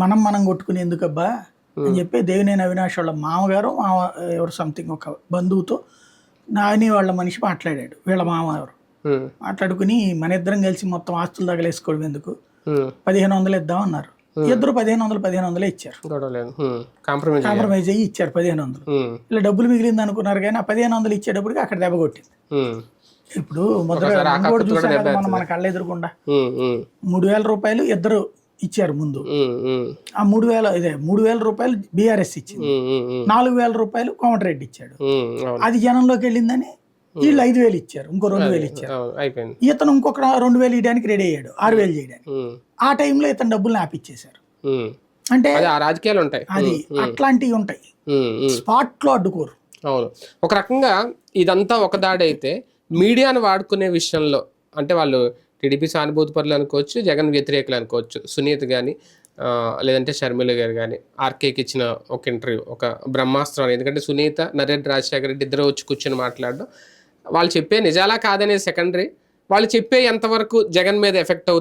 మనం కొట్టుకుని ఎందుకబ్బా అని చెప్పి దేవినేని అవినాష్ వాళ్ళ మామగారు ఎవరు సంథింగ్ ఒక బంధువుతో నాని వాళ్ళ మనిషి మాట్లాడాడు, వీళ్ళ మామ ఎవరు మాట్లాడుకుని మన ఇద్దరం కలిసి మొత్తం ఆస్తులు తగలేసుకోవడం ఎందుకు, 1500 ఇద్దాం అన్నారు. ఇద్దరు 1500 ఇచ్చారు, కాంప్రమైజ్ అయ్యి ఇచ్చారు 1500. ఇలా డబ్బులు మిగిలింది అనుకున్నారు కానీ ఆ 1500 ఇచ్చేటప్పటికి అక్కడ దెబ్బ కొట్టింది. ఇప్పుడు మొదటి చూసారు మన కళ్ళ ఎదురుకుండా 3000 రూపాయలు ఇద్దరు ఇచ్చారు ముందు. ఆ 3000 రూపాయలు బీఆర్ఎస్ ఇచ్చింది, 4000 రూపాయలు కోమటిరెడ్డి ఇచ్చాడు. అది జనంలోకి వెళ్ళిందని వీళ్ళు 5000 ఇచ్చారు, ఇంకో 2000 ఇచ్చారు. ఇతను ఇంకొక 2000 ఇవ్వడానికి రెడీ అయ్యాడు, 6000 చేయడానికి. ఆ టైంలో ఇతను డబ్బులు ఆపిచ్చేశారు. అంటే రాజకీయాలు ఉంటాయి, అది అట్లాంటివి ఉంటాయి, స్పాట్ లో అడ్డుకోరు. అవును, ఒక రకంగా ఇదంతా ఒక దాడి అయితే మీడియాను వాడుకునే విషయంలో అంటే వాళ్ళు టీడీపీ సానుభూతి పరులు అనుకోవచ్చు, జగన్ వ్యతిరేకులు అనుకోవచ్చు. సునీత కానీ లేదంటే షర్మిల గారు కానీ ఆర్కేకి ఇచ్చిన ఒక ఇంటర్వ్యూ ఒక బ్రహ్మాస్త్రం. ఎందుకంటే సునీత, నరేంద్ర రాజశేఖర రెడ్డి ఇద్దరు వచ్చి కూర్చొని మాట్లాడడం, వాళ్ళు చెప్పే నిజాలా కాదనేది సెకండరీ, వాళ్ళు చెప్పే ఎంతవరకు జగన్ మీద ఎఫెక్ట్ అవుతాయి